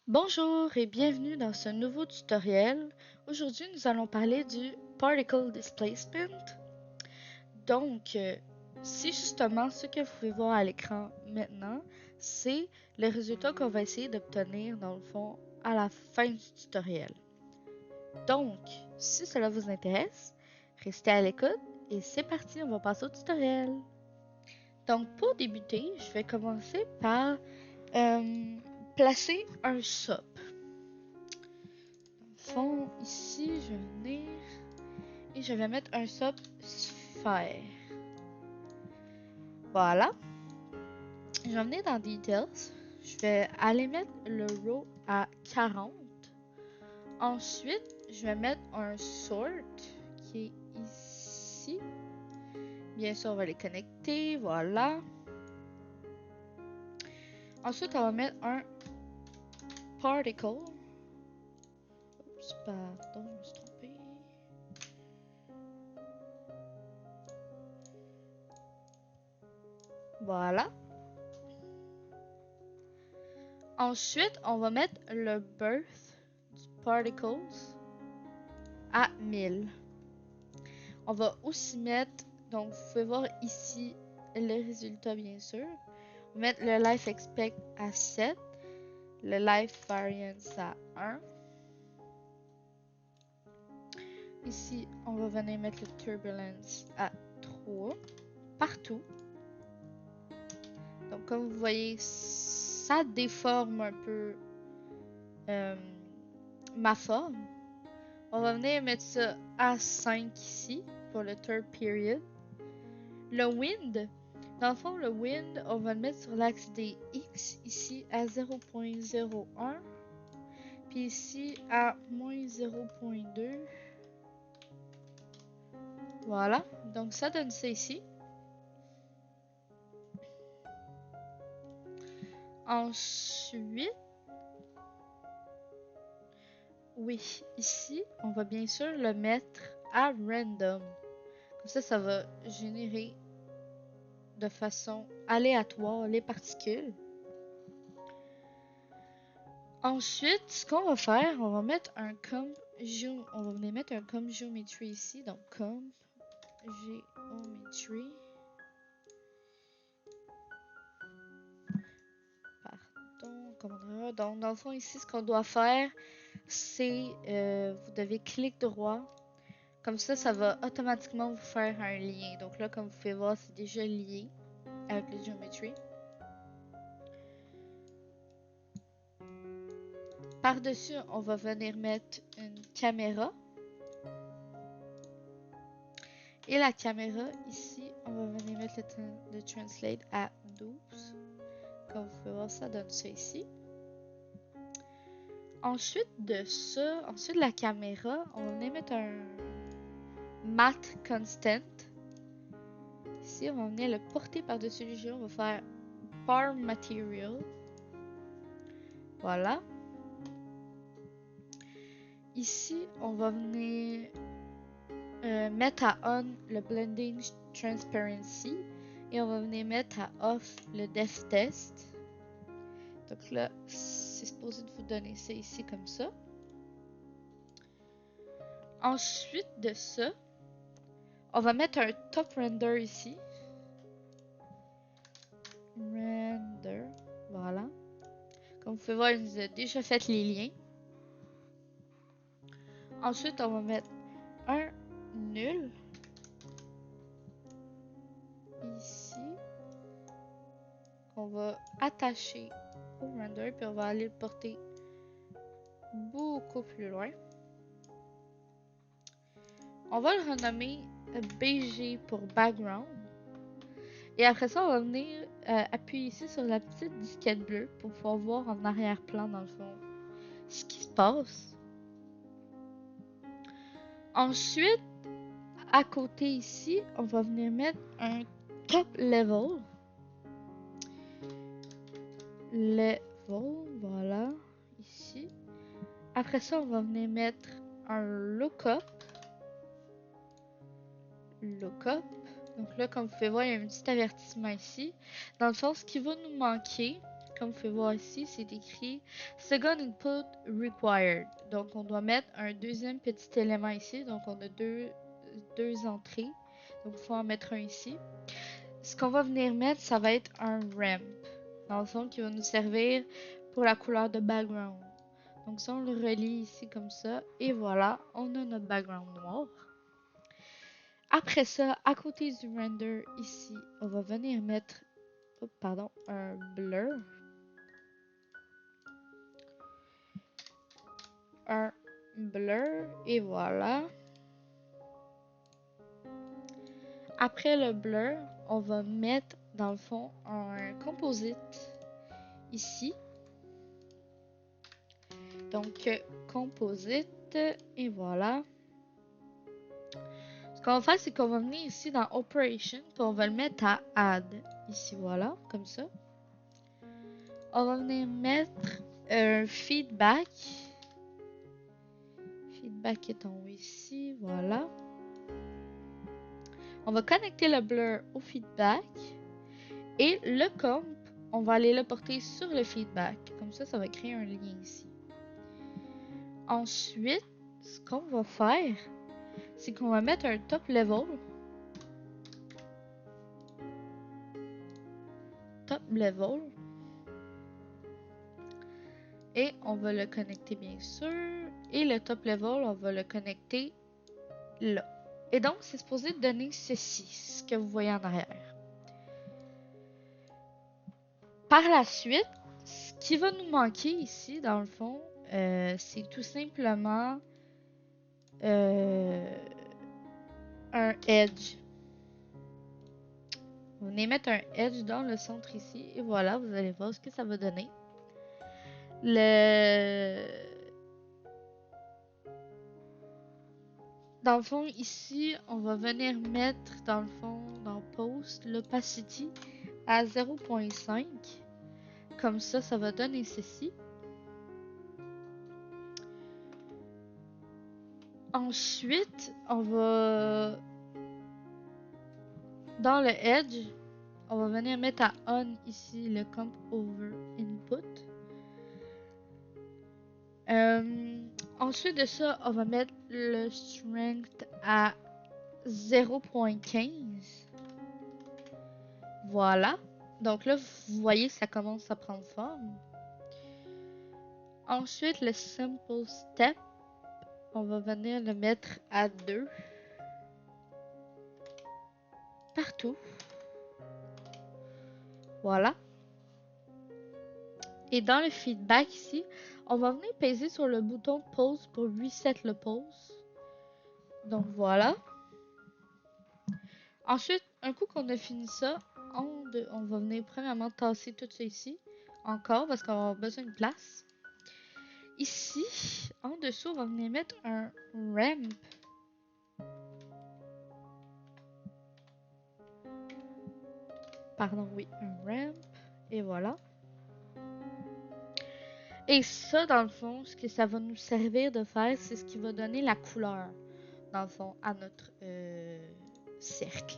Bonjour et bienvenue dans ce nouveau tutoriel. Aujourd'hui, nous allons parler du Particle Displacement. Donc, c'est justement ce que vous pouvez voir à l'écran maintenant, c'est le résultat qu'on va essayer d'obtenir dans le fond à la fin du tutoriel. Donc, si cela vous intéresse, restez à l'écoute et c'est parti, on va passer au tutoriel. Donc, pour débuter, je vais commencer par placer un SOP. Fond, ici, je vais venir et je vais mettre un SOP sphère. Voilà. Je vais venir dans Details. Je vais aller mettre le row à 40. Ensuite, je vais mettre un sort qui est ici. Bien sûr, on va les connecter. Voilà. Ensuite, on va mettre un particle. Oups, pardon, je me suis trompée. Voilà. Ensuite, on va mettre le birth du particles à 1000. On va aussi mettre, donc vous pouvez voir ici le résultat bien sûr. On va mettre le life expect à 7, le life variance à 1. Ici, on va venir mettre le turbulence à 3 partout. Donc comme vous voyez, ça déforme un peu ma forme. On va venir mettre ça à 5 ici pour le third period. Le wind, dans le fond, le wind, on va le mettre sur l'axe des X ici à 0.01. Puis ici à moins 0.2. Voilà, donc ça donne ça ici. Ensuite, oui, ici, on va bien sûr le mettre à random. Comme ça va générer de façon aléatoire les particules. Ensuite, ce qu'on va faire, on va mettre un on va venir mettre un com geometry ici, donc com geometry. Pardon, commande. Donc dans le fond ici, ce qu'on doit faire, c'est vous devez cliquer droit. Comme ça va automatiquement vous faire un lien. Donc là, comme vous pouvez voir, c'est déjà lié avec le geometry. Par-dessus, on va venir mettre une caméra. Et la caméra, ici, on va venir mettre le translate à 12. Comme vous pouvez voir, ça donne ça ici. Ensuite de la caméra, on va venir mettre un matte constant. Ici, on va venir le porter par-dessus le jeu. On va faire par material. Voilà. Ici, on va venir mettre à on le blending transparency et on va venir mettre à off le depth test. Donc là, c'est supposé de vous donner ça ici comme ça. Ensuite de ça, on va mettre un top render ici. Render, voilà. Comme vous pouvez voir, il nous a déjà fait les liens. Ensuite, on va mettre un nul ici qu'on va attacher au render, puis on va aller le porter beaucoup plus loin. On va le renommer BG pour background. Et après ça, on va venir appuyer ici sur la petite disquette bleue pour pouvoir voir en arrière-plan, dans le fond, ce qui se passe. Ensuite, à côté ici, on va venir mettre un top level. Voilà, ici. Après ça, on va venir mettre un lookup. Donc là, comme vous pouvez voir, il y a un petit avertissement ici. Dans le fond, ce qui va nous manquer, comme vous pouvez voir ici, c'est écrit Second input required. Donc, on doit mettre un deuxième petit élément ici. Donc, on a deux entrées. Donc, il faut en mettre un ici. Ce qu'on va venir mettre, ça va être un ramp. Dans le fond, qui va nous servir pour la couleur de background. Donc, ça, on le relie ici comme ça. Et voilà, on a notre background noir. Après ça, à côté du render, ici, on va venir mettre un blur. Un blur, et voilà. Après le blur, on va mettre, dans le fond, un composite ici. Donc, composite, et voilà. Ce qu'on va faire, c'est qu'on va venir ici dans Operation, puis on va le mettre à Add. Ici, voilà, comme ça. On va venir mettre un feedback. Feedback est en haut ici, voilà. On va connecter le blur au feedback. Et le comp, on va aller le porter sur le feedback. Comme ça, ça va créer un lien ici. Ensuite, ce qu'on va faire, c'est qu'on va mettre un top level. Top level. Et on va le connecter bien sûr. Et le top level, on va le connecter là. Et donc, c'est supposé donner ceci, ce que vous voyez en arrière. Par la suite, ce qui va nous manquer ici, dans le fond, c'est tout simplement un edge. Vous venez mettre un edge dans le centre ici. Et voilà, vous allez voir ce que ça va donner. Dans le fond, ici, on va venir mettre, dans le fond, dans Post, l'opacity à 0.5. Comme ça, ça va donner ceci. Ensuite, on va... Dans le Edge, on va venir mettre à On ici le Comp Over Input. Ensuite de ça, on va mettre le Strength à 0.15. Voilà. Donc là, vous voyez, ça commence à prendre forme. Ensuite, le Simple Step, on va venir le mettre à 2. Partout. Voilà. Et dans le feedback ici, on va venir peser sur le bouton Pause pour reset le pause. Donc voilà. Ensuite, un coup qu'on a fini ça, on va venir premièrement tasser tout ça ici. Encore, parce qu'on va avoir besoin de place. Ici, en dessous, on va venir mettre un ramp. Pardon, oui, un ramp. Et voilà. Et ça, dans le fond, ce que ça va nous servir de faire, c'est ce qui va donner la couleur, dans le fond, à notre cercle.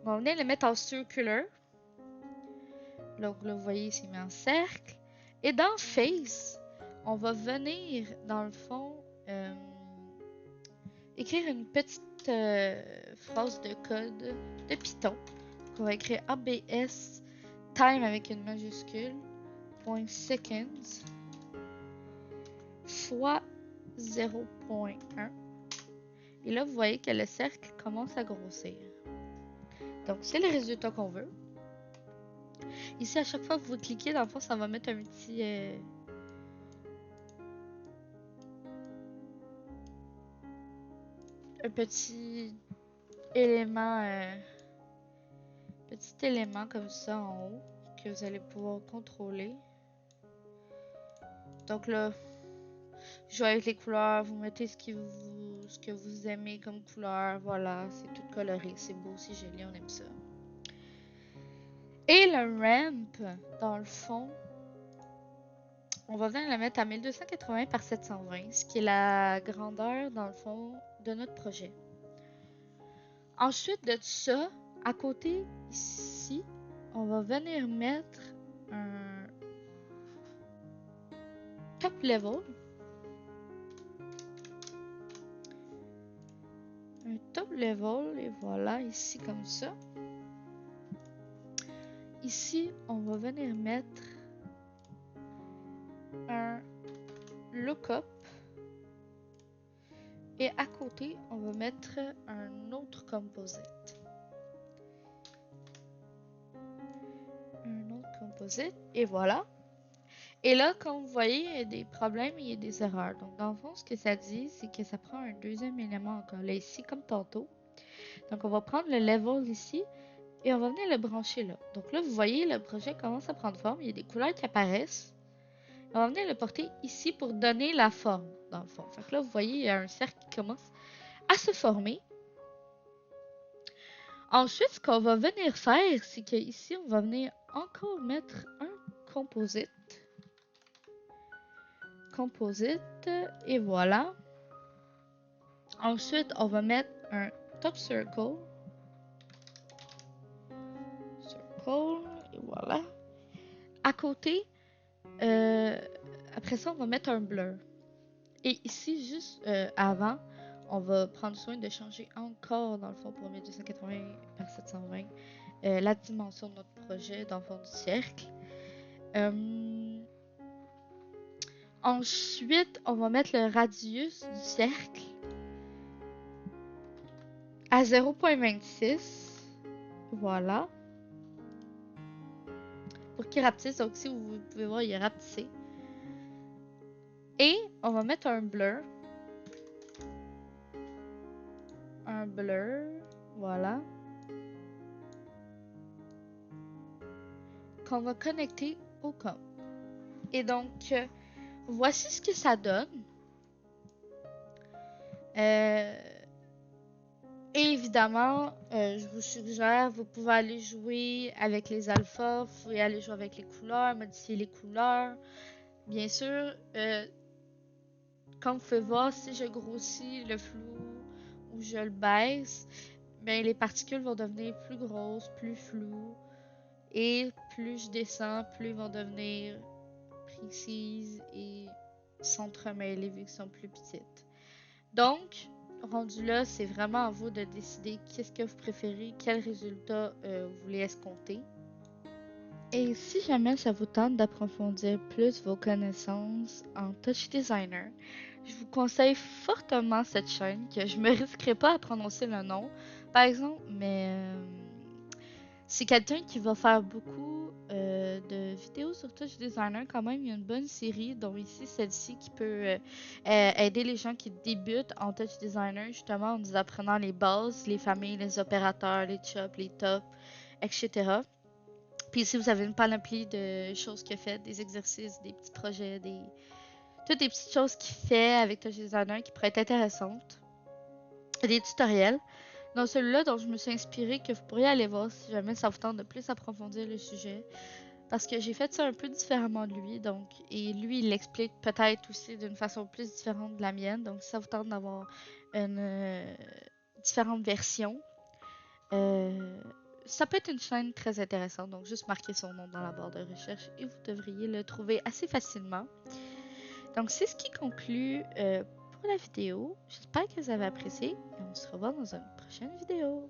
On va venir le mettre en circular. Donc là, vous voyez, c'est mis en cercle. Et dans Face, on va venir, dans le fond, écrire une petite phrase de code de Python. On va écrire ABS time avec une majuscule, .seconds, fois 0.1. Et là, vous voyez que le cercle commence à grossir. Donc, c'est le résultat qu'on veut. Ici, à chaque fois que vous cliquez, dans le fond, ça va mettre un petit élément comme ça en haut que vous allez pouvoir contrôler. Donc là, jouez avec les couleurs, vous mettez ce que vous aimez comme couleur. Voilà, c'est tout coloré, c'est beau, c'est joli, on aime ça. Et le ramp, dans le fond, on va venir le mettre à 1280 par 720, ce qui est la grandeur, dans le fond, de notre projet. Ensuite de ça, à côté, ici, on va venir mettre un top level. Un top level, et voilà, ici comme ça. Ici, on va venir mettre un lookup. Et à côté, on va mettre un autre composite. Un autre composite, et voilà. Et là, comme vous voyez, il y a des problèmes et il y a des erreurs. Donc, dans le fond, ce que ça dit, c'est que ça prend un deuxième élément encore là, ici, comme tantôt. Donc, on va prendre le level ici et on va venir le brancher là. Donc là, vous voyez, le projet commence à prendre forme. Il y a des couleurs qui apparaissent. On va venir le porter ici pour donner la forme, dans le fond. Fait que là, vous voyez, il y a un cercle qui commence à se former. Ensuite, ce qu'on va venir faire, c'est qu'ici, on va venir encore mettre un composite. Composite, et voilà. Ensuite, on va mettre un top circle. Circle, et voilà. À côté, après ça, on va mettre un blur. Et ici, juste avant, on va prendre soin de changer encore, dans le fond, pour 1280 par 720, la dimension de notre projet, dans le fond du cercle. Ensuite, on va mettre le radius du cercle à 0.26. Voilà. Pour qu'il rapetisse. Donc, si vous pouvez voir, il est rapetissé. Et on va mettre un blur. Un blur. Voilà. Qu'on va connecter au comp. Et donc, voici ce que ça donne. Et évidemment, je vous suggère, vous pouvez aller jouer avec les alphas, vous pouvez aller jouer avec les couleurs, modifier les couleurs. Bien sûr, comme vous pouvez voir, si je grossis le flou ou je le baisse, ben, les particules vont devenir plus grosses, plus floues. Et plus je descends, plus ils vont devenir précises et s'entremêler vu qu'ils sont plus petites. Donc, rendu là, c'est vraiment à vous de décider qu'est-ce que vous préférez, quel résultat vous voulez escompter. Et si jamais ça vous tente d'approfondir plus vos connaissances en Touch Designer, je vous conseille fortement cette chaîne que je me risquerai pas à prononcer le nom, par exemple, mais c'est quelqu'un qui va faire beaucoup de vidéos sur Touch Designer quand même. Il y a une bonne série, dont ici celle-ci qui peut aider les gens qui débutent en Touch Designer, justement en nous apprenant les bases, les familles, les opérateurs, les chops, les tops, etc. Puis ici vous avez une panoplie de choses qu'il fait, des exercices, des petits projets, toutes des petites choses qu'il fait avec Touch Designer qui pourraient être intéressantes. Des tutoriels. Dans celui-là dont je me suis inspirée, que vous pourriez aller voir si jamais ça vous tente de plus approfondir le sujet. Parce que j'ai fait ça un peu différemment de lui, donc, et lui il l'explique peut-être aussi d'une façon plus différente de la mienne. Donc si ça vous tente d'avoir une différente version, ça peut être une chaîne très intéressante. Donc juste marquez son nom dans la barre de recherche et vous devriez le trouver assez facilement. Donc c'est ce qui conclut pour la vidéo. J'espère que vous avez apprécié et on se revoit dans une prochaine vidéo.